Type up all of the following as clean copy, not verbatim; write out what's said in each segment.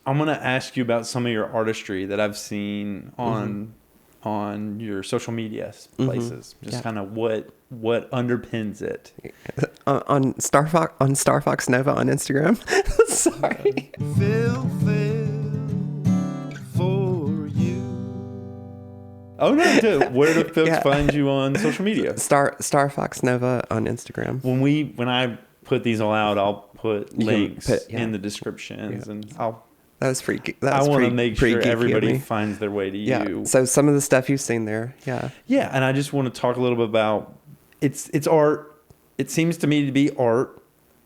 I'm gonna ask you about some of your artistry that I've seen on your social media places. Just kind of what underpins it. On Star Fox Nova on Instagram. Sorry. Phil for you. Oh no! Where do folks find you on social media? Star Fox Nova on Instagram. When I put these all out, I'll put links in the descriptions, and That was pretty. I want to make sure everybody finds their way to you. So some of the stuff you've seen there, yeah, and I just want to talk a little bit about it's art. It seems to me to be art.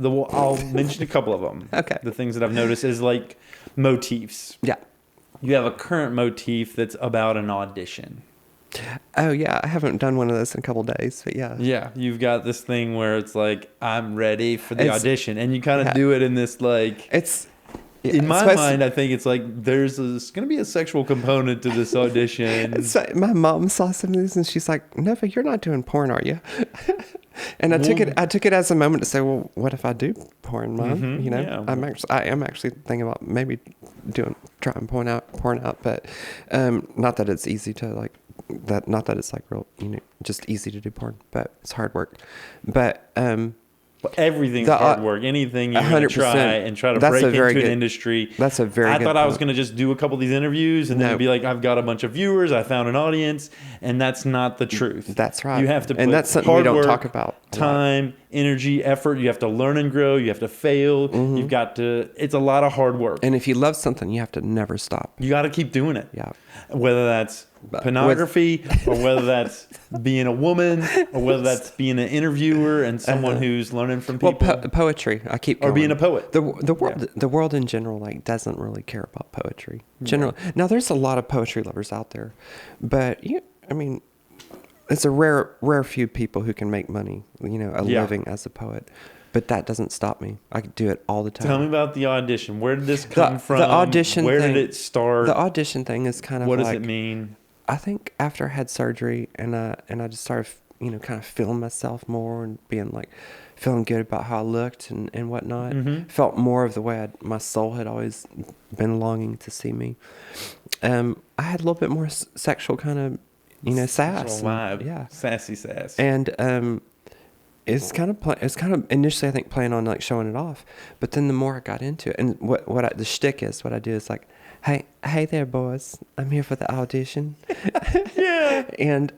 I'll mention a couple of them. Okay. The things that I've noticed is like motifs. Yeah. You have a current motif that's about an audition. Oh yeah, I haven't done one of those in a couple of days, but yeah. Yeah, you've got this thing where it's like I'm ready for the audition, and you kind of do it in this like in my mind, I think it's like there's going to be a sexual component to this audition. My mom saw some of these and she's like, "Nova, you're not doing porn, are you?" And I took it as a moment to say, "Well, what if I do porn, Mom?" You know, yeah. I am actually thinking about maybe trying porn out, but not that it's easy to like that. Not that it's like real, just easy to do porn, but it's hard work. But everything's hard work. Anything you're going to try to break into an industry. That's a very good I thought I was going to just do a couple of these interviews and then it'd be like, I've got a bunch of viewers. I found an audience. And that's not the truth. That's right. You have to put and that's something we don't talk about. Time, energy, effort. You have to learn and grow. You have to fail. You've got to, it's a lot of hard work. And if you love something, you have to never stop. You got to keep doing it. Yeah. Whether that's pornography or whether that's being a woman or whether that's being an interviewer and someone who's learning from people. Well, poetry. I keep going. Or being a poet. The world in general like doesn't really care about poetry. Generally. Now there's a lot of poetry lovers out there, but it's a rare few people who can make money, living as a poet. But that doesn't stop me. I can do it all the time. Tell me about the audition. Where did this come from? The audition Where thing, did it start? The audition thing is kind of what does it mean? I think after I had surgery and I just started, kind of feeling myself more and being like, feeling good about how I looked and whatnot. Felt more of the way my soul had always been longing to see me. I had a little bit more sexual kind of, sass. Vibe. Sassy sass. And it's kind of initially I think planning on like showing it off, but then the more I got into it, and the shtick is what I do is like, hey there boys, I'm here for the audition. Yeah. And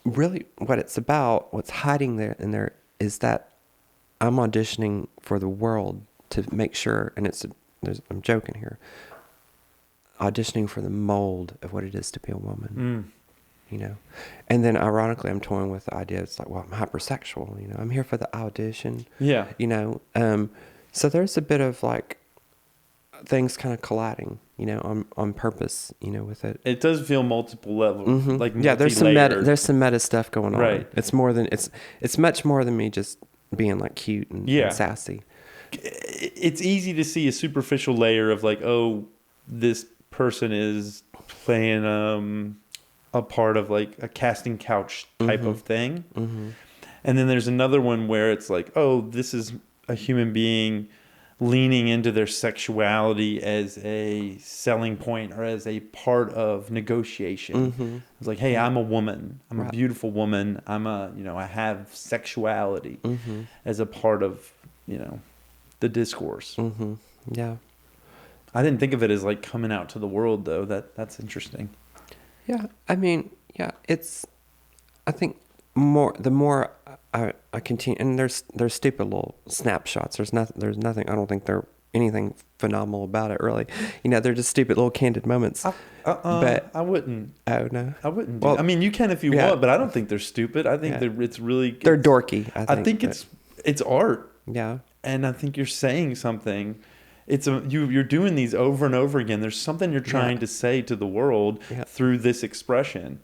really what it's about, what's hiding there is that I'm auditioning for the world to make sure, and I'm joking here, auditioning for the mold of what it is to be a woman. And then ironically I'm toying with the idea, it's like, well, I'm hypersexual, I'm here for the audition. Yeah. So there's a bit of like things kind of colliding, on purpose, with it. It does feel multiple levels, like there's some meta stuff going on. Right. It's much more than me just being like cute and sassy. It's easy to see a superficial layer of like, oh, this person is playing a part of like a casting couch type of thing. And then there's another one where it's like, oh, this is a human being leaning into their sexuality as a selling point or as a part of negotiation. It's like, hey, I'm a woman. I'm a beautiful woman. I have sexuality as a part of, the discourse. Yeah. I didn't think of it as like coming out to the world though. That's interesting. Yeah. It's, I think the more I continue, and there's stupid little snapshots. There's nothing. I don't think there's anything phenomenal about it, really. They're just stupid little candid moments. But I wouldn't. Oh no, I wouldn't. I mean, you can if you want, but I don't think they're stupid. I think it's really. They're dorky. I think it's art. Yeah, and I think you're saying something. You're doing these over and over again. There's something you're trying to say to the world through this expression.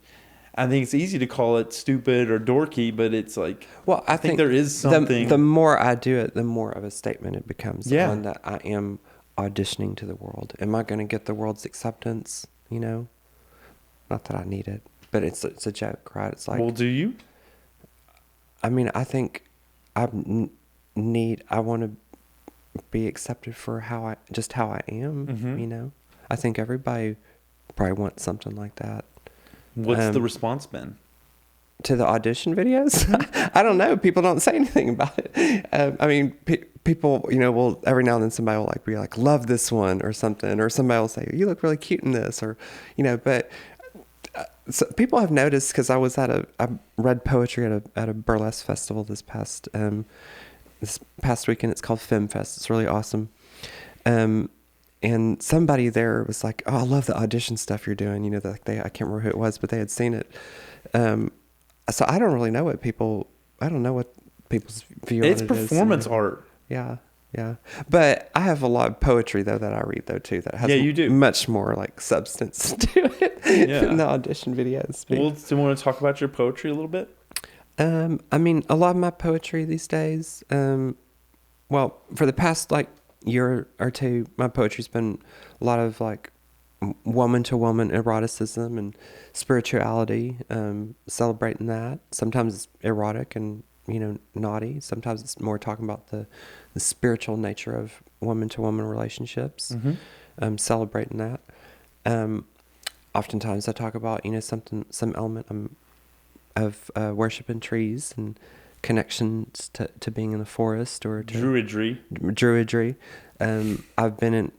I think it's easy to call it stupid or dorky, but it's like, well, I think there is something. The more I do it, the more of a statement it becomes. One that I am auditioning to the world. Am I going to get the world's acceptance? Not that I need it, but it's a joke, right? It's like, well, do you? I mean, I think I want to be accepted for how I am, you know. I think everybody probably wants something like that. What's the response been? To the audition videos? I don't know. People don't say anything about it. I mean, people, you know, will every now and then somebody will like be like, love this one or something, or somebody will say, you look really cute in this, or, you know, but so people have noticed, because I read poetry at a burlesque festival this past weekend. It's called Femme Fest. It's really awesome. And somebody there was like, oh, I love the audition stuff you're doing. You know, I can't remember who it was, but they had seen it. So I don't really know what people's view on it is. It's performance art. Yeah. Yeah. But I have a lot of poetry though that I read though too, that has you do. much more like substance to it than the audition videos. Well, do you want to talk about your poetry a little bit? I mean, a lot of my poetry these days, well, for the past like year or two, my poetry's been a lot of like woman to woman eroticism and spirituality, celebrating that. Sometimes it's erotic and, you know, naughty. Sometimes it's more talking about the spiritual nature of woman to woman relationships, celebrating that. Oftentimes I talk about, you know, some element of worshiping trees and connections to being in the forest or to druidry. I've been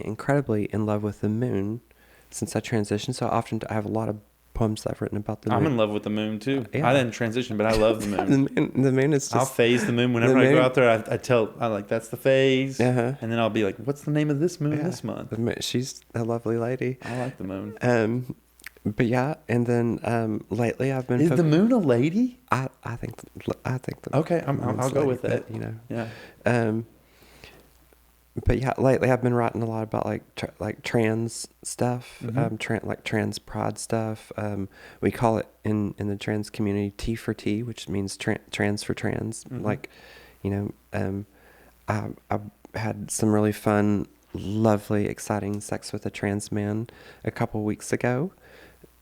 incredibly in love with the moon since I transitioned. So often I have a lot of poems that I've written about the moon. I'm in love with the moon too. Yeah. I didn't transition, but I love the moon. The moon is just... I'll phase the moon whenever I go out there. I like, that's the phase. And then I'll be like, what's the name of this moon this month? She's a lovely lady. I like the moon. But yeah, and then lately I've been... Is the moon a lady? I think okay, I'll go with that. You know. Yeah. But yeah, lately I've been writing a lot about like trans stuff, like trans pride stuff. We call it in the trans community T for T, which means trans for trans. Like, you know, I had some really fun, lovely, exciting sex with a trans man a couple weeks ago.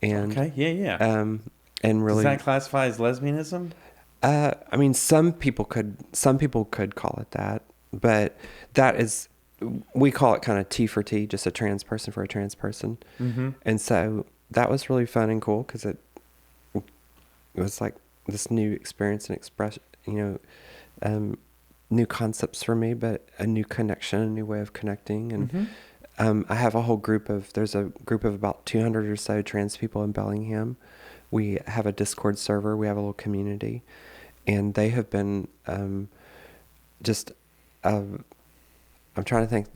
And okay, yeah. And really, does that classify as lesbianism? I mean, some people could call it that, but that is, we call it kind of T for T, just a trans person for a trans person. And so that was really fun and cool because it was like this new experience and expression, you know, new concepts for me, but a new connection, a new way of connecting. And I have there's a group of about 200 or so trans people in Bellingham. We have a Discord server. We have a little community. And they have been I'm trying to think,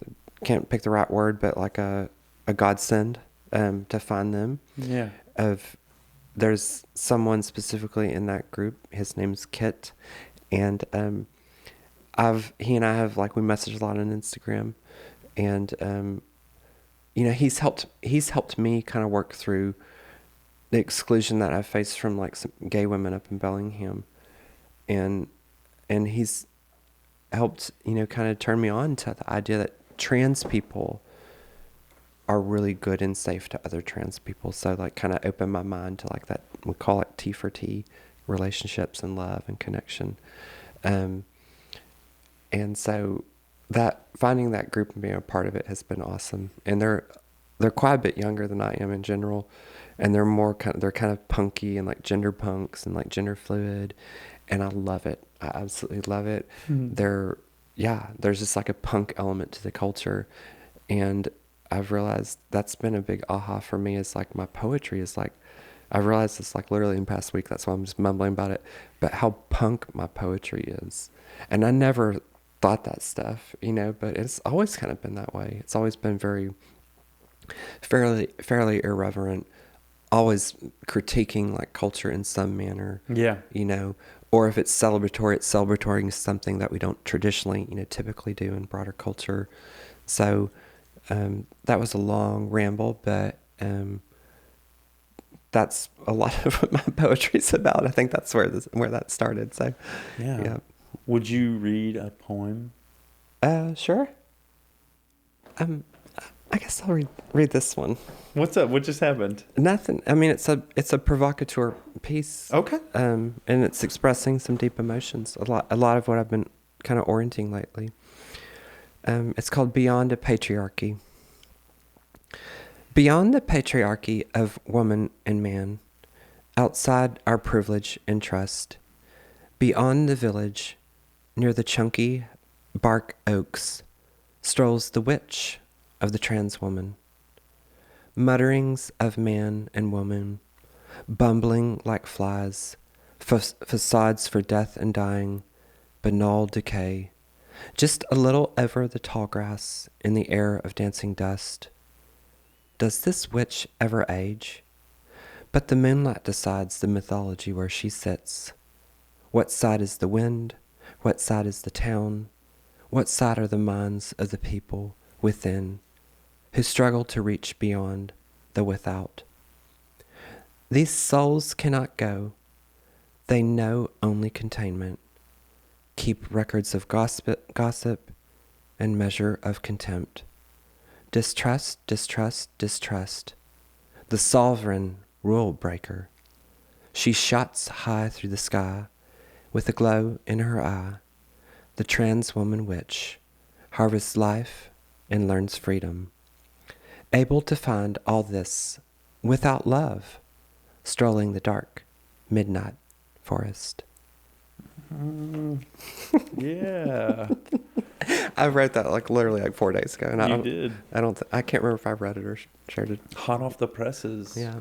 can't pick the right word, but like a godsend to find them. Yeah. There's someone specifically in that group. His name's Kit. And he and I have, like, we message a lot on Instagram. And you know, he's helped me kind of work through the exclusion that I've faced from like some gay women up in Bellingham, and he's helped, you know, kind of turn me on to the idea that trans people are really good and safe to other trans people. So like kind of open my mind to like that, we call it T for T, relationships and love and connection. And so that finding that group and being a part of it has been awesome. And they're quite a bit younger than I am in general, and they're kind of punky and like gender punks and like gender fluid, and I love it. I absolutely love it. There's just like a punk element to the culture, and I've realized that's been a big aha for me. Is like my poetry is like, I've realized this like literally in the past week. That's why I'm just mumbling about it. But how punk my poetry is, and I never thought that stuff, you know, but it's always kind of been that way. It's always been fairly irreverent, always critiquing like culture in some manner. Yeah. You know, or if it's celebratory something that we don't traditionally, you know, typically do in broader culture. So that was a long ramble, but that's a lot of what my poetry's about. I think that's where that started. So yeah. Would you read a poem? Sure. I guess I'll read this one. What's up? What just happened? Nothing. I mean, it's a provocateur piece. Okay. And it's expressing some deep emotions. A lot of what I've been kind of orienting lately. It's called Beyond a Patriarchy. Beyond the patriarchy of woman and man, outside our privilege and trust, beyond the village, near the chunky bark oaks, strolls the witch of the trans woman. Mutterings of man and woman, bumbling like flies, facades for death and dying, banal decay, just a little over the tall grass in the air of dancing dust. Does this witch ever age? But the moonlight decides the mythology where she sits. What side is the wind? What side is the town? What side are the minds of the people within, who struggle to reach beyond the without? These souls cannot go. They know only containment. Keep records of gossip and measure of contempt. Distrust, distrust, distrust. The sovereign rule breaker. She shots high through the sky with a glow in her eye. The trans woman witch harvests life and learns freedom. Able to find all this without love, strolling the dark midnight forest. Yeah. I wrote that literally 4 days ago, and You did. I can't remember if I read it or shared it. Hot off the presses. Yeah.